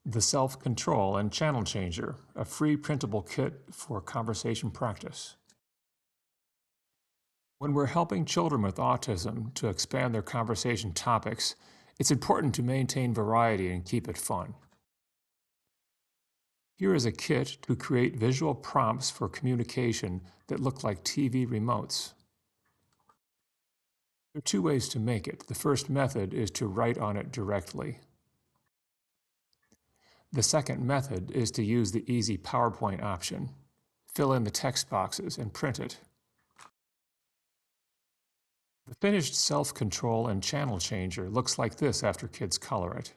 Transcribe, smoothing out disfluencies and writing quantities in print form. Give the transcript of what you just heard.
The Self-Control and Channel Changer, a free printable kit for conversation practice. When we're helping children with autism to expand their conversation topics, it's important to maintain variety and keep it fun. Here is a kit to create visual prompts for communication that look like TV remotes. There are two ways to make it. The first method is to write on it directly. The second method is to use the easy PowerPoint option. Fill in the text boxes and print it. The finished self-control and channel changer looks like this after kids color it.